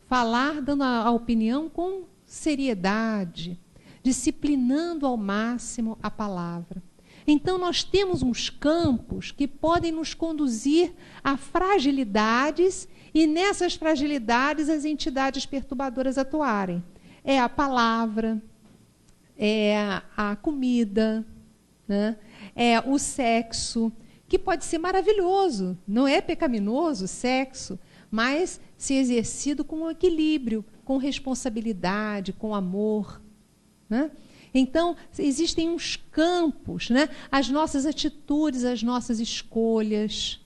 falar dando a opinião com seriedade, disciplinando ao máximo a palavra. Então, nós temos uns campos que podem nos conduzir a fragilidades e, nessas fragilidades, as entidades perturbadoras atuarem. É a palavra, é a comida, né? É o sexo, que pode ser maravilhoso, não é pecaminoso o sexo, mas se exercido com equilíbrio, com responsabilidade, com amor, né? Então, existem uns campos, né? As nossas atitudes, as nossas escolhas,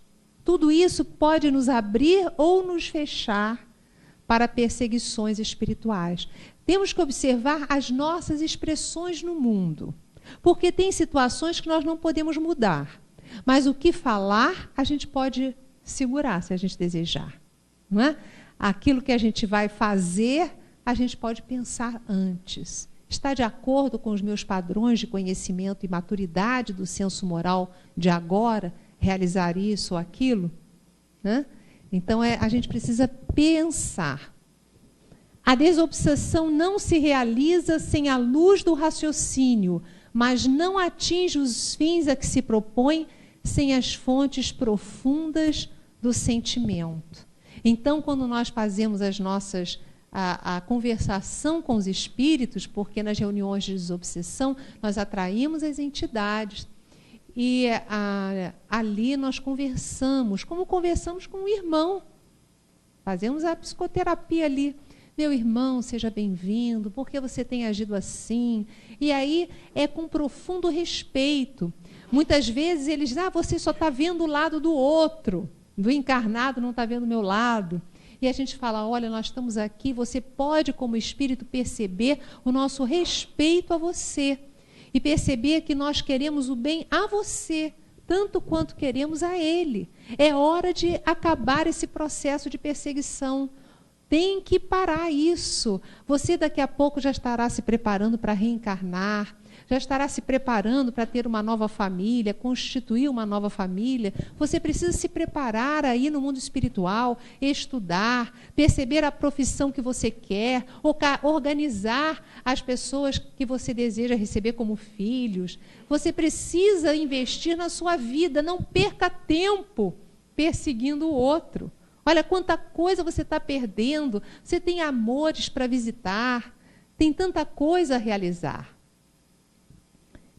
tudo isso pode nos abrir ou nos fechar para perseguições espirituais. Temos que observar as nossas expressões no mundo, porque tem situações que nós não podemos mudar, mas o que falar a gente pode segurar se a gente desejar, não é? Aquilo que a gente vai fazer, a gente pode pensar antes. Está de acordo com os meus padrões de conhecimento e maturidade do senso moral de agora, realizar isso ou aquilo? Né? Então, a gente precisa pensar. A desobsessão não se realiza sem a luz do raciocínio, mas não atinge os fins a que se propõe sem as fontes profundas do sentimento. Então, quando nós fazemos as nossas... A conversação com os espíritos, porque nas reuniões de desobsessão nós atraímos as entidades e ali nós conversamos, como conversamos com o irmão. Fazemos a psicoterapia ali. Meu irmão, seja bem-vindo, por que você tem agido assim? E aí é com profundo respeito. Muitas vezes eles dizem, você só está vendo o lado do outro, do encarnado não está vendo o meu lado. E a gente fala, olha, nós estamos aqui, você pode, como espírito, perceber o nosso respeito a você. E perceber que nós queremos o bem a você, tanto quanto queremos a ele. É hora de acabar esse processo de perseguição. Tem que parar isso. Você daqui a pouco já estará se preparando para reencarnar, já estará se preparando para ter uma nova família, constituir uma nova família. Você precisa se preparar aí no mundo espiritual, estudar, perceber a profissão que você quer, organizar as pessoas que você deseja receber como filhos. Você precisa investir na sua vida, não perca tempo perseguindo o outro. Olha quanta coisa você está perdendo, você tem amores para visitar, tem tanta coisa a realizar.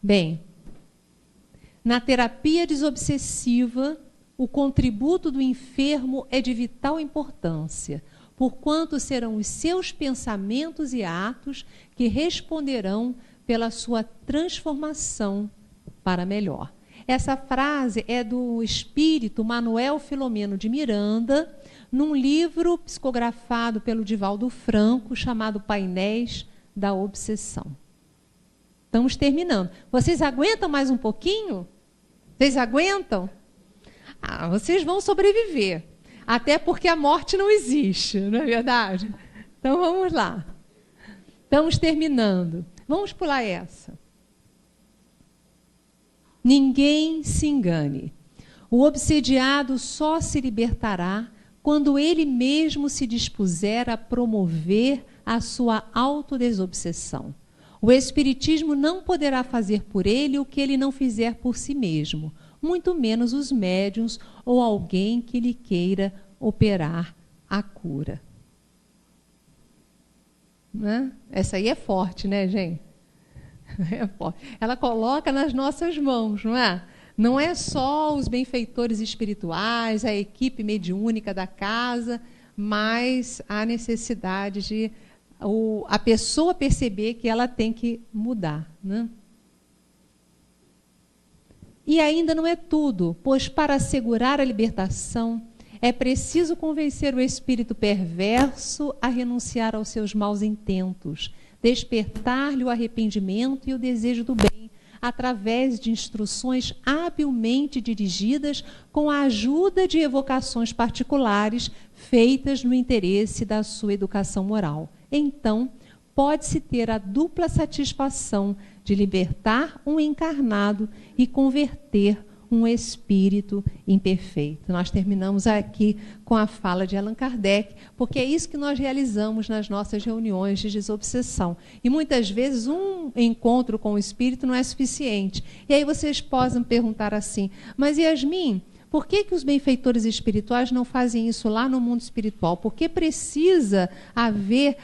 Bem, na terapia desobsessiva, o contributo do enfermo é de vital importância, porquanto serão os seus pensamentos e atos que responderão pela sua transformação para melhor. Essa frase é do espírito Manuel Filomeno de Miranda, num livro psicografado pelo Divaldo Franco, chamado Painéis da Obsessão. Estamos terminando. Vocês aguentam mais um pouquinho? Vocês aguentam? Vocês vão sobreviver. Até porque a morte não existe, não é verdade? Então vamos lá. Estamos terminando. Vamos pular essa. Ninguém se engane. O obsediado só se libertará quando ele mesmo se dispuser a promover a sua autodesobsessão. O Espiritismo não poderá fazer por ele o que ele não fizer por si mesmo, muito menos os médiuns ou alguém que lhe queira operar a cura. Né? Essa aí é forte, né, gente? É forte. Ela coloca nas nossas mãos, não é? Não é só os benfeitores espirituais, a equipe mediúnica da casa, mas a necessidade de a pessoa perceber que ela tem que mudar, né? E ainda não é tudo, pois para assegurar a libertação é preciso convencer o espírito perverso a renunciar aos seus maus intentos, despertar-lhe o arrependimento e o desejo do bem, através de instruções habilmente dirigidas com a ajuda de evocações particulares feitas no interesse da sua educação moral. Então, pode-se ter a dupla satisfação de libertar um encarnado e converter um espírito imperfeito. Nós terminamos aqui com a fala de Allan Kardec, porque é isso que nós realizamos nas nossas reuniões de desobsessão. E muitas vezes um encontro com o espírito não é suficiente. E aí vocês possam perguntar assim, mas Yasmin, por que os benfeitores espirituais não fazem isso lá no mundo espiritual? Porque precisa haver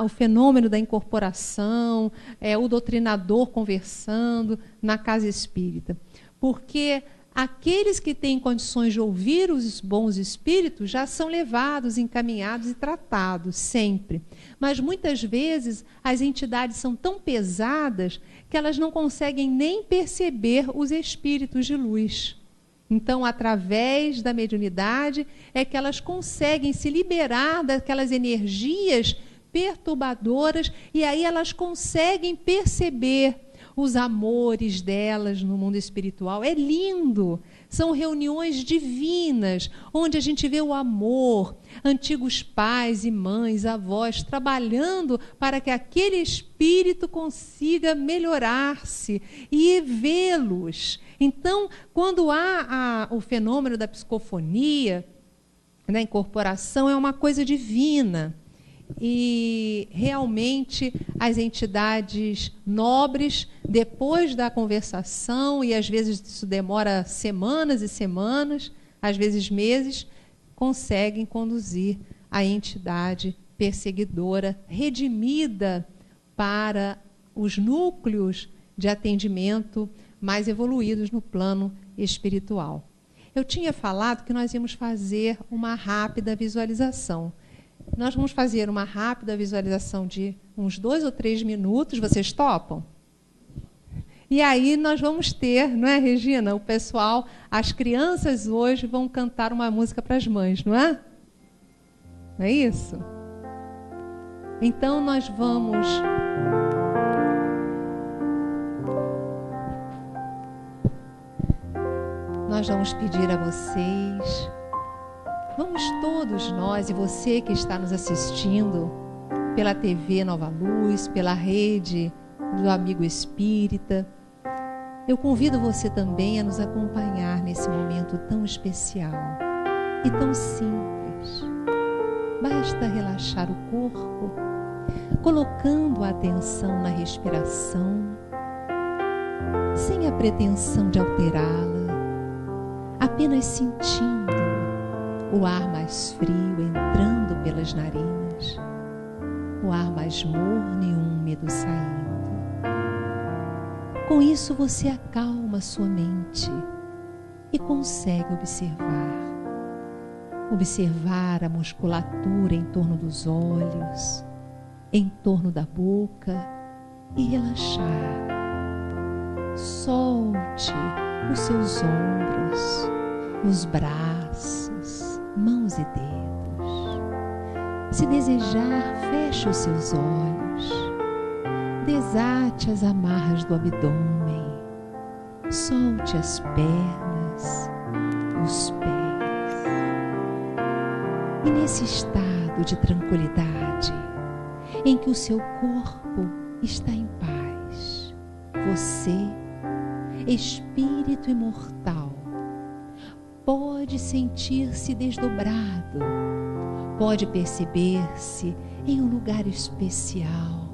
o fenômeno da incorporação, o doutrinador conversando na casa espírita. Porque aqueles que têm condições de ouvir os bons espíritos já são levados, encaminhados e tratados, sempre. Mas muitas vezes as entidades são tão pesadas que elas não conseguem nem perceber os espíritos de luz. Então, através da mediunidade, é que elas conseguem se liberar daquelas energias perturbadoras e aí elas conseguem perceber os amores delas no mundo espiritual. É lindo. São reuniões divinas, onde a gente vê o amor, antigos pais e mães, avós, trabalhando para que aquele espírito consiga melhorar-se e vê-los. Então, quando há o fenômeno da psicofonia, da incorporação, é uma coisa divina. E realmente as entidades nobres, depois da conversação, e às vezes isso demora semanas e semanas, às vezes meses, conseguem conduzir a entidade perseguidora, redimida para os núcleos de atendimento mais evoluídos no plano espiritual. Eu tinha falado que nós íamos fazer uma rápida visualização. Nós vamos fazer uma rápida visualização de uns 2 ou 3 minutos. Vocês topam? E aí nós vamos ter, não é, Regina? O pessoal, as crianças hoje vão cantar uma música para as mães, não é? Não é isso? Então nós vamos... Nós vamos pedir a vocês... Vamos todos nós, e você que está nos assistindo pela TV Nova Luz, pela rede do Amigo Espírita, eu convido você também a nos acompanhar nesse momento tão especial e tão simples. Basta relaxar o corpo, colocando a atenção na respiração, sem a pretensão de alterá-la, apenas sentindo o ar mais frio entrando pelas narinas, o ar mais morno e úmido saindo. Com isso você acalma sua mente e consegue observar a musculatura em torno dos olhos, em torno da boca e relaxar. Solte os seus ombros, os braços, mãos e dedos. Se desejar, feche os seus olhos. Desate as amarras do abdômen. Solte as pernas, os pés. E nesse estado de tranquilidade, em que o seu corpo está em paz, você, espírito imortal, pode sentir-se desdobrado, pode perceber-se em um lugar especial,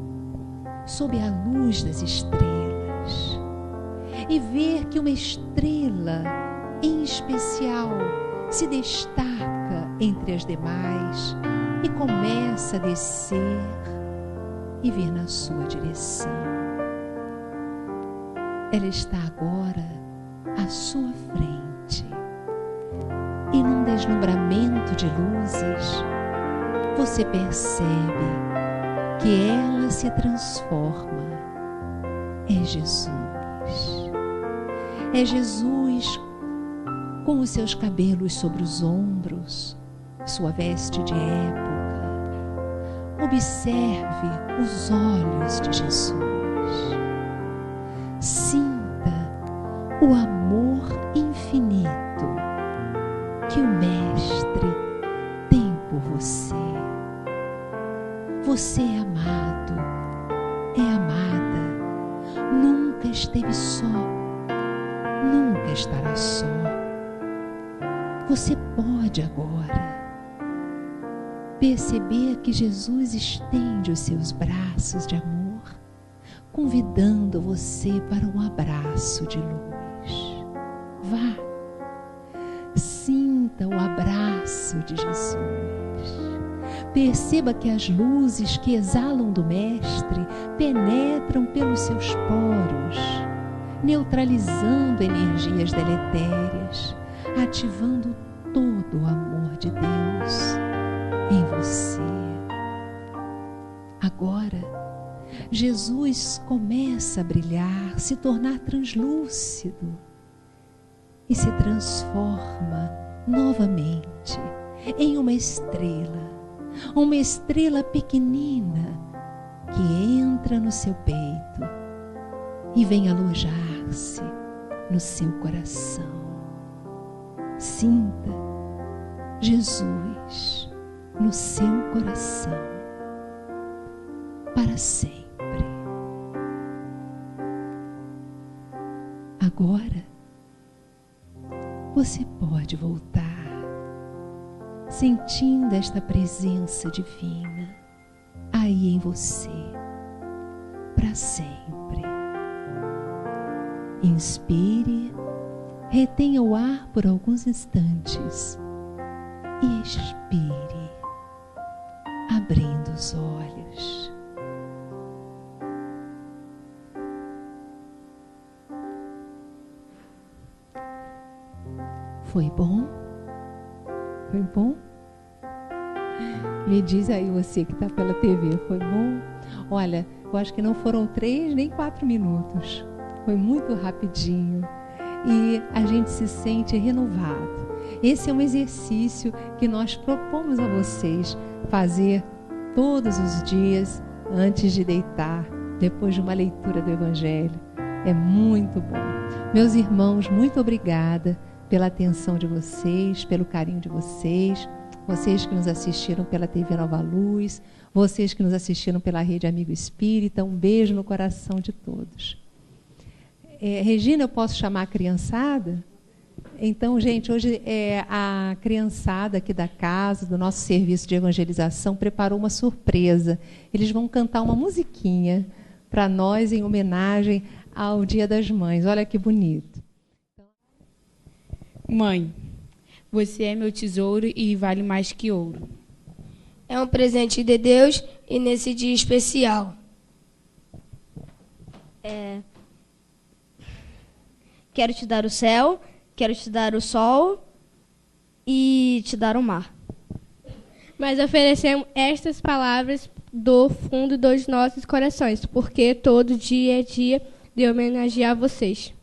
sob a luz das estrelas, e ver que uma estrela em especial se destaca entre as demais e começa a descer e vir na sua direção. Ela está agora à sua frente. E num deslumbramento de luzes, você percebe que ela se transforma. É Jesus. É Jesus com os seus cabelos sobre os ombros, sua veste de época. Observe os olhos de Jesus. Sinta o amor infinito que o Mestre tem por você. Você é amado esteve só, nunca estará só. Você pode agora perceber que Jesus estende os seus braços de amor, convidando você para um abraço de luz. Vá, sinta o abraço de Jesus. Perceba que as luzes que exalam do Mestre penetram pelos seus poros, neutralizando energias deletérias, ativando todo o amor de Deus em você. Agora, Jesus começa a brilhar, se tornar translúcido e se transforma novamente em uma estrela pequenina que entra no seu peito e vem alojar-se no seu coração. Sinta Jesus no seu coração para sempre. Agora você pode voltar, sentindo esta presença divina aí em você para sempre. Inspire, retenha o ar por alguns instantes e expire, abrindo os olhos. Foi bom? Foi bom? Me diz aí você que está pela TV, foi bom? Olha, eu acho que não foram 3 nem 4 minutos. Foi muito rapidinho e a gente se sente renovado. Esse é um exercício que nós propomos a vocês fazer todos os dias antes de deitar, depois de uma leitura do Evangelho. É muito bom. Meus irmãos, muito obrigada pela atenção de vocês, pelo carinho de vocês, vocês que nos assistiram pela TV Nova Luz, vocês que nos assistiram pela Rede Amigo Espírita, um beijo no coração de todos. Regina, eu posso chamar a criançada? Então, gente, hoje a criançada aqui da casa, do nosso serviço de evangelização, preparou uma surpresa. Eles vão cantar uma musiquinha para nós em homenagem ao Dia das Mães. Olha que bonito. Mãe, você é meu tesouro e vale mais que ouro. É um presente de Deus e nesse dia especial. Quero te dar o céu, quero te dar o sol e te dar o mar. Mas oferecemos estas palavras do fundo dos nossos corações, porque todo dia é dia de homenagear vocês.